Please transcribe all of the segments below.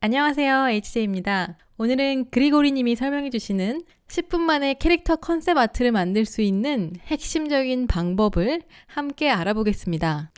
안녕하세요. HJ입니다. 오늘은 그리고리님이 설명해 주시는 10분 만에 캐릭터 컨셉 아트를 만들 수 있는 핵심적인 방법을 함께 알아보겠습니다.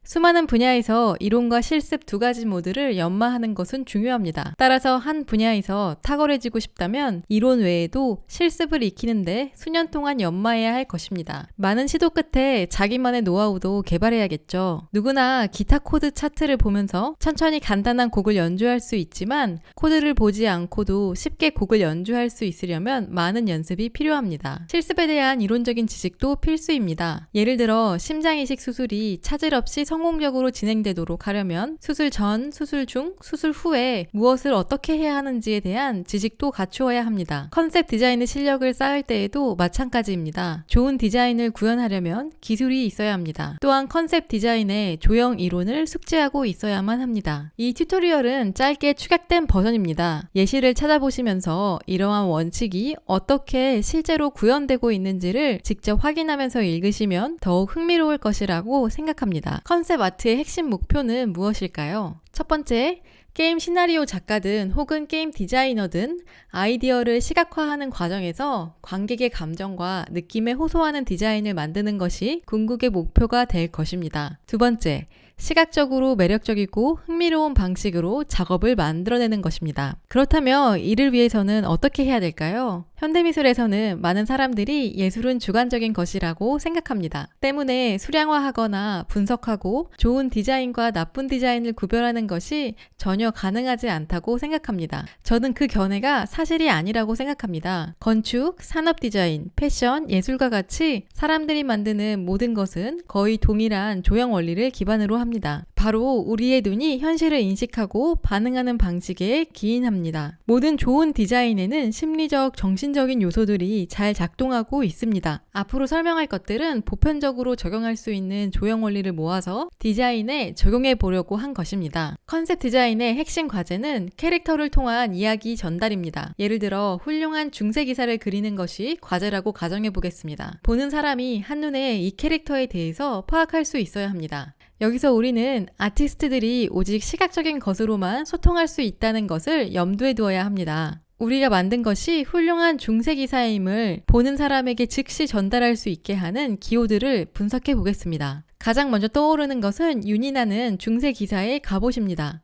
수많은 분야에서 이론과 실습 두 가지 모두를 연마하는 것은 중요합니다. 따라서 한 분야에서 탁월해지고 싶다면 이론 외에도 실습을 익히는데 수년 동안 연마해야 할 것입니다. 많은 시도 끝에 자기만의 노하우도 개발해야겠죠. 누구나 기타 코드 차트를 보면서 천천히 간단한 곡을 연주할 수 있지만 코드를 보지 않고도 쉽게 곡을 연주할 수 있으려면 많은 연습이 필요합니다. 실습에 대한 이론적인 지식도 필수입니다. 예를 들어 심장이식 수술이 차질 없이 성공적으로 진행되도록 하려면 수술 전, 수술 중, 수술 후에 무엇을 어떻게 해야 하는지에 대한 지식도 갖추어야 합니다. 컨셉 디자인의 실력을 쌓을 때에도 마찬가지입니다. 좋은 디자인을 구현하려면 기술이 있어야 합니다. 또한 컨셉 디자인의 조형 이론을 숙지하고 있어야만 합니다. 이 튜토리얼은 짧게 축약된 버전입니다. 예시를 찾아보시면서 이러한 원칙이 어떻게 실제로 구현되고 있는지를 직접 확인하면서 읽으시면 더욱 흥미로울 것이라고 생각합니다. 컨셉 아트의 핵심 목표는 무엇일까요? 첫 번째, 게임 시나리오 작가든 혹은 게임 디자이너든 아이디어를 시각화하는 과정에서 관객의 감정과 느낌에 호소하는 디자인을 만드는 것이 궁극의 목표가 될 것입니다. 두 번째, 시각적으로 매력적이고 흥미로운 방식으로 작업을 만들어내는 것입니다. 그렇다면 이를 위해서는 어떻게 해야 될까요? 현대미술에서는 많은 사람들이 예술은 주관적인 것이라고 생각합니다. 때문에 수량화하거나 분석하고 좋은 디자인과 나쁜 디자인을 구별하는 것이 전혀 가능하지 않다고 생각합니다. 저는 그 견해가 사실이 아니라고 생각합니다. 건축, 산업 디자인, 패션, 예술과 같이 사람들이 만드는 모든 것은 거의 동일한 조형 원리를 기반으로 합니다. 바로 우리의 눈이 현실을 인식하고 반응하는 방식에 기인합니다. 모든 좋은 디자인에는 심리적, 정신적인 요소들이 잘 작동하고 있습니다. 앞으로 설명할 것들은 보편적으로 적용할 수 있는 조형 원리를 모아서 디자인에 적용해 보려고 한 것입니다. 컨셉 디자인의 핵심 과제는 캐릭터를 통한 이야기 전달입니다. 예를 들어 훌륭한 중세 기사를 그리는 것이 과제라고 가정해 보겠습니다. 보는 사람이 한눈에 이 캐릭터에 대해서 파악할 수 있어야 합니다. 여기서 우리는 아티스트들이 오직 시각적인 것으로만 소통할 수 있다는 것을 염두에 두어야 합니다. 우리가 만든 것이 훌륭한 중세 기사임을 보는 사람에게 즉시 전달할 수 있게 하는 기호들을 분석해 보겠습니다. 가장 먼저 떠오르는 것은 윤희나는 중세 기사의 갑옷입니다.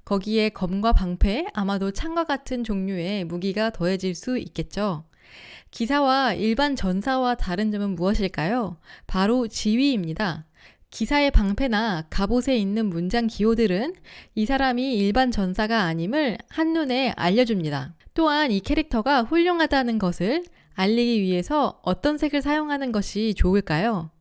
거기에 검과 방패, 아마도 창과 같은 종류의 무기가 더해질 수 있겠죠. 기사와 일반 전사와 다른 점은 무엇일까요? 바로 지위입니다. 기사의 방패나 갑옷에 있는 문장 기호들은 이 사람이 일반 전사가 아님을 한눈에 알려줍니다. 또한 이 캐릭터가 훌륭하다는 것을 알리기 위해서 어떤 색을 사용하는 것이 좋을까요?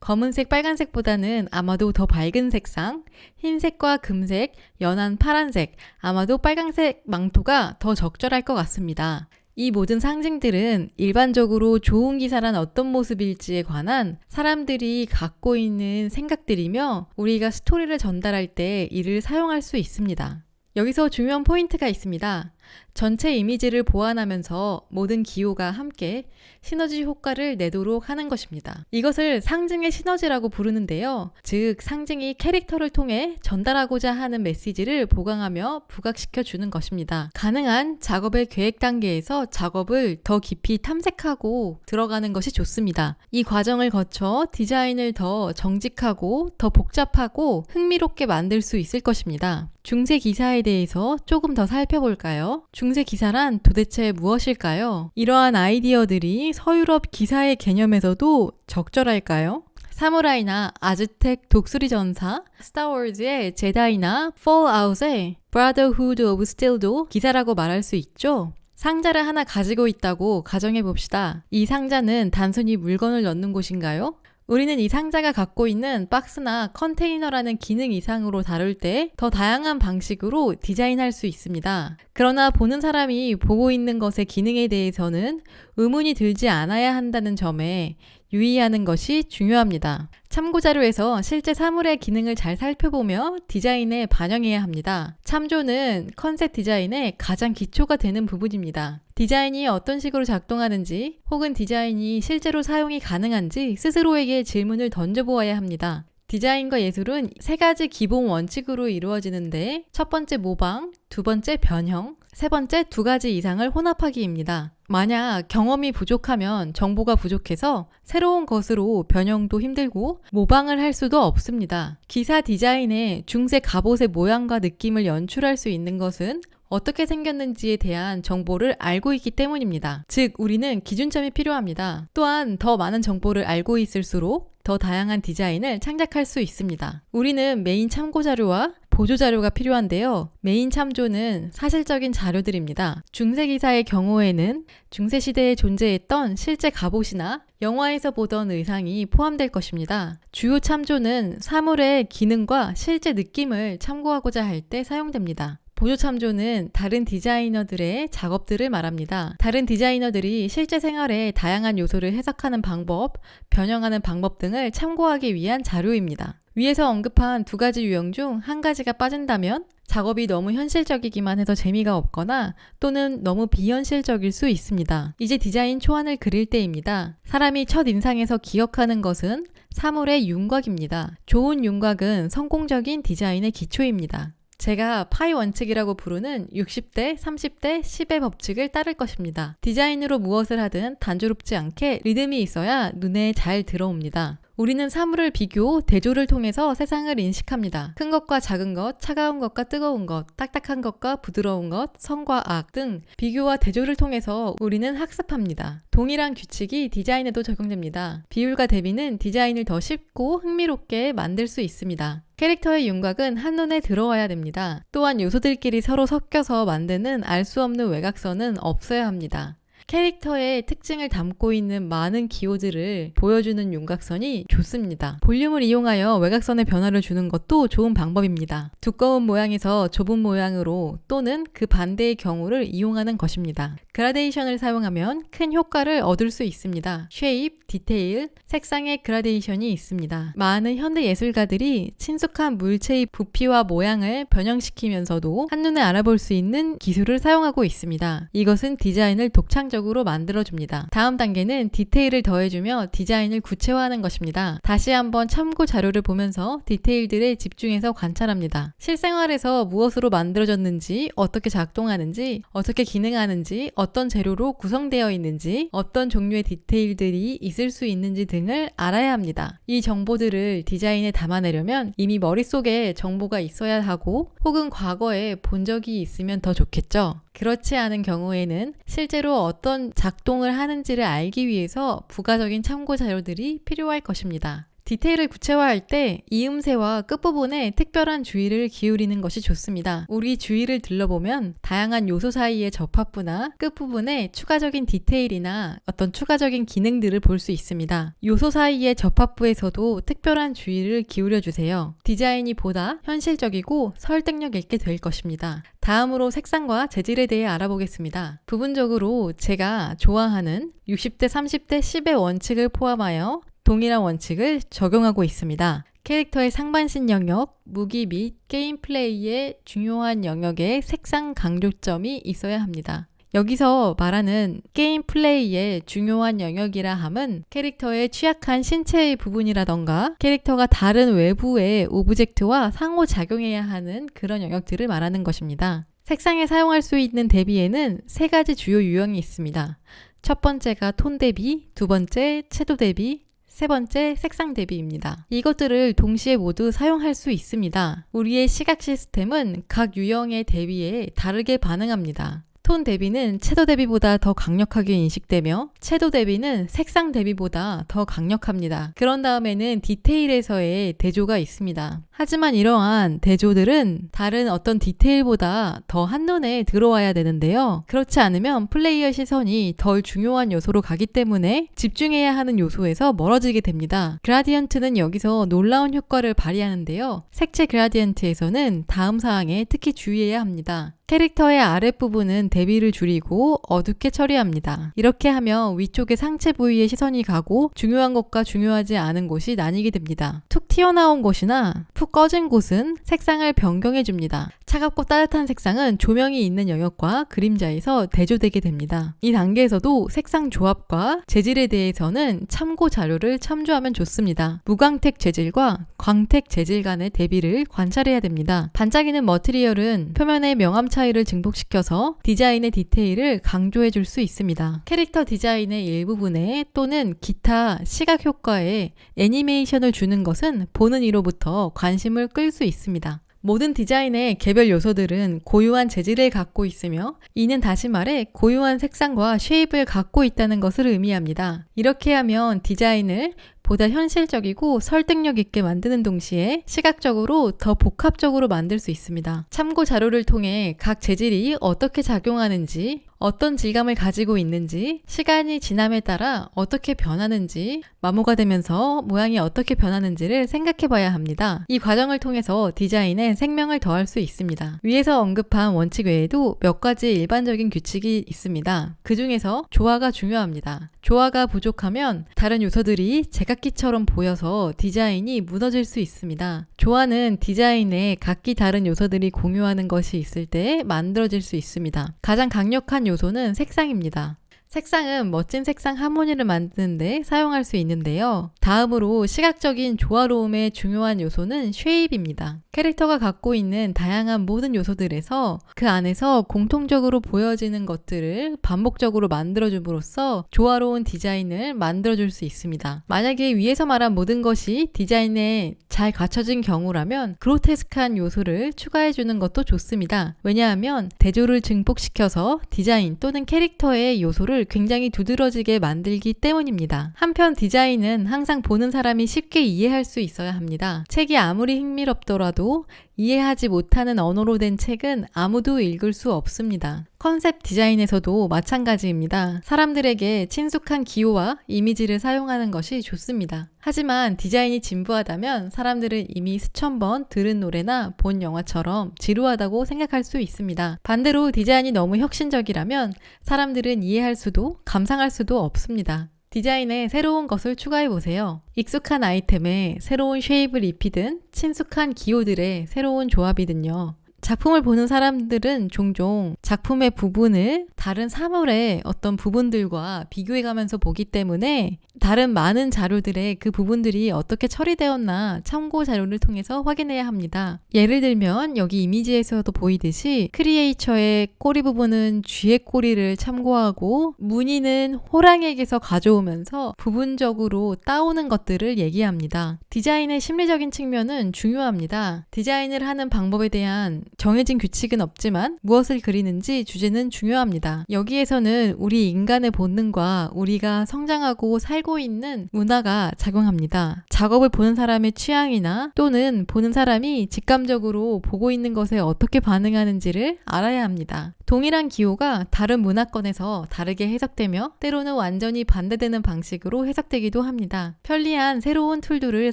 검은색, 빨간색보다는 아마도 더 밝은 색상, 흰색과 금색, 연한 파란색, 아마도 빨간색 망토가 더 적절할 것 같습니다. 이 모든 상징들은 일반적으로 좋은 기사란 어떤 모습일지에 관한 사람들이 갖고 있는 생각들이며 우리가 스토리를 전달할 때 이를 사용할 수 있습니다. 여기서 중요한 포인트가 있습니다. 전체 이미지를 보완하면서 모든 기호가 함께 시너지 효과를 내도록 하는 것입니다. 이것을 상징의 시너지라고 부르는데요. 즉 상징이 캐릭터를 통해 전달하고자 하는 메시지를 보강하며 부각시켜 주는 것입니다. 가능한 작업의 계획 단계에서 작업을 더 깊이 탐색하고 들어가는 것이 좋습니다. 이 과정을 거쳐 디자인을 더 정직하고 더 복잡하고 흥미롭게 만들 수 있을 것입니다. 중세 기사에 대해서 조금 더 살펴볼까요? 중세 기사란 도대체 무엇일까요? 이러한 아이디어들이 서유럽 기사의 개념에서도 적절할까요? 사무라이나 아즈텍 독수리 전사, 스타워즈의 제다이나 폴아웃의 Brotherhood of Steel도 기사라고 말할 수 있죠? 상자를 하나 가지고 있다고 가정해봅시다. 이 상자는 단순히 물건을 넣는 곳인가요? 우리는 이 상자가 갖고 있는 박스나 컨테이너라는 기능 이상으로 다룰 때 더 다양한 방식으로 디자인할 수 있습니다. 그러나 보는 사람이 보고 있는 것의 기능에 대해서는 의문이 들지 않아야 한다는 점에 유의하는 것이 중요합니다. 참고자료에서 실제 사물의 기능을 잘 살펴보며 디자인에 반영해야 합니다. 참조는 컨셉 디자인의 가장 기초가 되는 부분입니다. 디자인이 어떤 식으로 작동하는지 혹은 디자인이 실제로 사용이 가능한지 스스로에게 질문을 던져보아야 합니다. 디자인과 예술은 세 가지 기본 원칙으로 이루어지는데 첫 번째 모방, 두 번째 변형, 세 번째 두 가지 이상을 혼합하기입니다. 만약 경험이 부족하면 정보가 부족해서 새로운 것으로 변형도 힘들고 모방을 할 수도 없습니다. 기사 디자인에 중세 갑옷의 모양과 느낌을 연출할 수 있는 것은 어떻게 생겼는지에 대한 정보를 알고 있기 때문입니다. 즉, 우리는 기준점이 필요합니다. 또한 더 많은 정보를 알고 있을수록 더 다양한 디자인을 창작할 수 있습니다. 우리는 메인 참고 자료와 보조 자료가 필요한데요. 메인 참조는 사실적인 자료들입니다. 중세 기사의 경우에는 중세 시대에 존재했던 실제 갑옷이나 영화에서 보던 의상이 포함될 것입니다. 주요 참조는 사물의 기능과 실제 느낌을 참고하고자 할 때 사용됩니다. 보조 참조는 다른 디자이너들의 작업들을 말합니다. 다른 디자이너들이 실제 생활의 다양한 요소를 해석하는 방법, 변형하는 방법 등을 참고하기 위한 자료입니다. 위에서 언급한 두 가지 유형 중 한 가지가 빠진다면 작업이 너무 현실적이기만 해서 재미가 없거나 또는 너무 비현실적일 수 있습니다. 이제 디자인 초안을 그릴 때입니다. 사람이 첫 인상에서 기억하는 것은 사물의 윤곽입니다. 좋은 윤곽은 성공적인 디자인의 기초입니다. 제가 파이 원칙이라고 부르는 60대, 30대, 10의 법칙을 따를 것입니다. 디자인으로 무엇을 하든 단조롭지 않게 리듬이 있어야 눈에 잘 들어옵니다. 우리는 사물을 비교, 대조를 통해서 세상을 인식합니다. 큰 것과 작은 것, 차가운 것과 뜨거운 것, 딱딱한 것과 부드러운 것, 선과 악 등 비교와 대조를 통해서 우리는 학습합니다. 동일한 규칙이 디자인에도 적용됩니다. 비율과 대비는 디자인을 더 쉽고 흥미롭게 만들 수 있습니다. 캐릭터의 윤곽은 한눈에 들어와야 됩니다. 또한 요소들끼리 서로 섞여서 만드는 알 수 없는 외곽선은 없어야 합니다. 캐릭터의 특징을 담고 있는 많은 기호들을 보여주는 윤곽선이 좋습니다. 볼륨을 이용하여 외곽선의 변화를 주는 것도 좋은 방법입니다. 두꺼운 모양에서 좁은 모양으로 또는 그 반대의 경우를 이용하는 것입니다. 그라데이션을 사용하면 큰 효과를 얻을 수 있습니다. 쉐입, 디테일, 색상의 그라데이션이 있습니다. 많은 현대 예술가들이 친숙한 물체의 부피와 모양을 변형시키면서도 한눈에 알아볼 수 있는 기술을 사용하고 있습니다. 이것은 디자인을 독창적으로 만들어줍니다. 다음 단계는 디테일을 더해주며 디자인을 구체화하는 것입니다. 다시 한번 참고 자료를 보면서 디테일들에 집중해서 관찰합니다. 실생활에서 무엇으로 만들어졌는지, 어떻게 작동하는지, 어떻게 기능하는지, 어떤 재료로 구성되어 있는지, 어떤 종류의 디테일들이 있을 수 있는지 등을 알아야 합니다. 이 정보들을 디자인에 담아내려면 이미 머릿속에 정보가 있어야 하고 혹은 과거에 본 적이 있으면 더 좋겠죠. 그렇지 않은 경우에는 실제로 어떤 작동을 하는지를 알기 위해서 부가적인 참고 자료들이 필요할 것입니다. 디테일을 구체화할 때 이음새와 끝부분에 특별한 주의를 기울이는 것이 좋습니다. 우리 주위를 둘러보면 다양한 요소 사이의 접합부나 끝부분에 추가적인 디테일이나 어떤 추가적인 기능들을 볼 수 있습니다. 요소 사이의 접합부에서도 특별한 주의를 기울여주세요. 디자인이 보다 현실적이고 설득력 있게 될 것입니다. 다음으로 색상과 재질에 대해 알아보겠습니다. 부분적으로 제가 좋아하는 60대, 30대, 10의 원칙을 포함하여 동일한 원칙을 적용하고 있습니다. 캐릭터의 상반신 영역, 무기 및 게임 플레이의 중요한 영역에 색상 강조점이 있어야 합니다. 여기서 말하는 게임 플레이의 중요한 영역이라 함은 캐릭터의 취약한 신체의 부분이라던가 캐릭터가 다른 외부의 오브젝트와 상호작용해야 하는 그런 영역들을 말하는 것입니다. 색상에 사용할 수 있는 대비에는 세 가지 주요 유형이 있습니다. 첫 번째가 톤 대비, 두 번째 채도 대비, 세 번째 색상 대비입니다. 이것들을 동시에 모두 사용할 수 있습니다. 우리의 시각 시스템은 각 유형의 대비에 다르게 반응합니다. 톤 대비는 채도 대비보다 더 강력하게 인식되며 채도 대비는 색상 대비보다 더 강력합니다. 그런 다음에는 디테일에서의 대조가 있습니다. 하지만 이러한 대조들은 다른 어떤 디테일보다 더 한눈에 들어와야 되는데요. 그렇지 않으면 플레이어 시선이 덜 중요한 요소로 가기 때문에 집중해야 하는 요소에서 멀어지게 됩니다. 그라디언트는 여기서 놀라운 효과를 발휘하는데요. 색채 그라디언트에서는 다음 사항에 특히 주의해야 합니다. 캐릭터의 아랫부분은 대비를 줄이고 어둡게 처리합니다. 이렇게 하면 위쪽의 상체 부위에 시선이 가고 중요한 것과 중요하지 않은 곳이 나뉘게 됩니다. 툭 튀어나온 곳이나 푹 푹 꺼진 곳은 색상을 변경해줍니다. 차갑고 따뜻한 색상은 조명이 있는 영역과 그림자에서 대조되게 됩니다. 이 단계에서도 색상 조합과 재질에 대해서는 참고 자료를 참조하면 좋습니다. 무광택 재질과 광택 재질 간의 대비를 관찰해야 됩니다. 반짝이는 머티리얼은 표면의 명암 차이를 증폭시켜서 디자인의 디테일을 강조해 줄 수 있습니다. 캐릭터 디자인의 일부분에 또는 기타 시각 효과에 애니메이션을 주는 것은 보는 이로부터 관심을 끌 수 있습니다. 모든 디자인의 개별 요소들은 고유한 재질을 갖고 있으며 이는 다시 말해 고유한 색상과 쉐입을 갖고 있다는 것을 의미합니다. 이렇게 하면 디자인을 보다 현실적이고 설득력 있게 만드는 동시에 시각적으로 더 복합적으로 만들 수 있습니다. 참고 자료를 통해 각 재질이 어떻게 작용하는지, 어떤 질감을 가지고 있는지, 시간이 지남에 따라 어떻게 변하는지, 마모가 되면서 모양이 어떻게 변하는지를 생각해 봐야 합니다. 이 과정을 통해서 디자인에 생명을 더할 수 있습니다. 위에서 언급한 원칙 외에도 몇 가지 일반적인 규칙이 있습니다. 그 중에서 조화가 중요합니다. 조화가 부족하면 다른 요소들이 제각기처럼 보여서 디자인이 무너질 수 있습니다. 조화는 디자인에 각기 다른 요소들이 공유하는 것이 있을 때 만들어질 수 있습니다. 가장 강력한 요소는 색상입니다. 색상은 멋진 색상 하모니를 만드는데 사용할 수 있는데요. 다음으로 시각적인 조화로움의 중요한 요소는 쉐입입니다. 캐릭터가 갖고 있는 다양한 모든 요소들에서 그 안에서 공통적으로 보여지는 것들을 반복적으로 만들어줌으로써 조화로운 디자인을 만들어줄 수 있습니다. 만약에 위에서 말한 모든 것이 디자인에 잘 갖춰진 경우라면 그로테스크한 요소를 추가해주는 것도 좋습니다. 왜냐하면 대조를 증폭시켜서 디자인 또는 캐릭터의 요소를 굉장히 두드러지게 만들기 때문입니다. 한편 디자인은 항상 보는 사람이 쉽게 이해할 수 있어야 합니다. 책이 아무리 흥미롭더라도 이해하지 못하는 언어로 된 책은 아무도 읽을 수 없습니다. 컨셉 디자인에서도 마찬가지입니다. 사람들에게 친숙한 기호와 이미지를 사용하는 것이 좋습니다. 하지만 디자인이 진부하다면 사람들은 이미 수천 번 들은 노래나 본 영화처럼 지루하다고 생각할 수 있습니다. 반대로 디자인이 너무 혁신적이라면 사람들은 이해할 수도 감상할 수도 없습니다. 디자인에 새로운 것을 추가해보세요. 익숙한 아이템에 새로운 쉐입을 입히든 친숙한 기호들의 새로운 조합이든요. 작품을 보는 사람들은 종종 작품의 부분을 다른 사물의 어떤 부분들과 비교해가면서 보기 때문에 다른 많은 자료들의 그 부분들이 어떻게 처리되었나 참고 자료를 통해서 확인해야 합니다. 예를 들면 여기 이미지에서도 보이듯이 크리에이처의 꼬리 부분은 쥐의 꼬리를 참고하고 무늬는 호랑이에게서 가져오면서 부분적으로 따오는 것들을 얘기합니다. 디자인의 심리적인 측면은 중요합니다. 디자인을 하는 방법에 대한 정해진 규칙은 없지만 무엇을 그리는지 주제는 중요합니다. 여기에서는 우리 인간의 본능과 우리가 성장하고 살고 있는 문화가 작용합니다. 작업을 보는 사람의 취향이나 또는 보는 사람이 직감적으로 보고 있는 것에 어떻게 반응하는지를 알아야 합니다. 동일한 기호가 다른 문화권에서 다르게 해석되며 때로는 완전히 반대되는 방식으로 해석되기도 합니다. 편리한 새로운 툴들을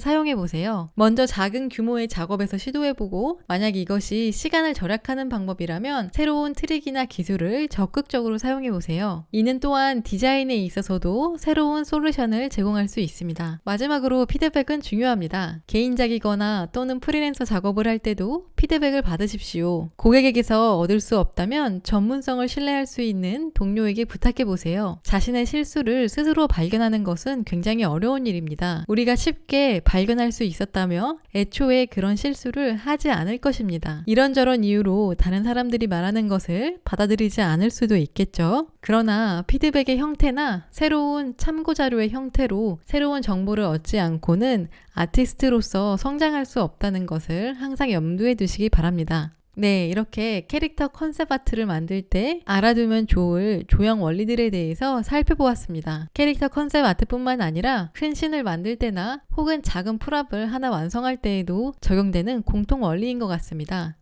사용해보세요. 먼저 작은 규모의 작업에서 시도해보고 만약 이것이 시간을 절약하는 방법이라면 새로운 트릭이나 기술을 적극적으로 사용해보세요. 이는 또한 디자인에 있어서도 새로운 솔루션을 제공할 수 있습니다. 마지막으로 피드백은 중요합니다. 개인작이거나 또는 프리랜서 작업을 할 때도 피드백을 받으십시오. 고객에게서 얻을 수 없다면 전문성을 신뢰할 수 있는 동료에게 부탁해보세요. 자신의 실수를 스스로 발견하는 것은 굉장히 어려운 일입니다. 우리가 쉽게 발견할 수 있었다며 애초에 그런 실수를 하지 않을 것입니다. 이런저런 이유로 다른 사람들이 말하는 것을 받아들이지 않을 수도 있겠죠. 그러나 피드백의 형태나 새로운 참고자료의 형태로 새로운 정보를 얻지 않고는 아티스트로서 성장할 수 없다는 것을 항상 염두에 두시기 바랍니다. 네, 이렇게 캐릭터 컨셉 아트를 만들 때 알아두면 좋을 조형 원리들에 대해서 살펴보았습니다. 캐릭터 컨셉 아트뿐만 아니라 큰 씬을 만들 때나 혹은 작은 풀업을 하나 완성할 때에도 적용되는 공통 원리인 것 같습니다.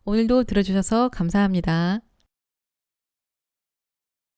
오늘도 들어주셔서 감사합니다.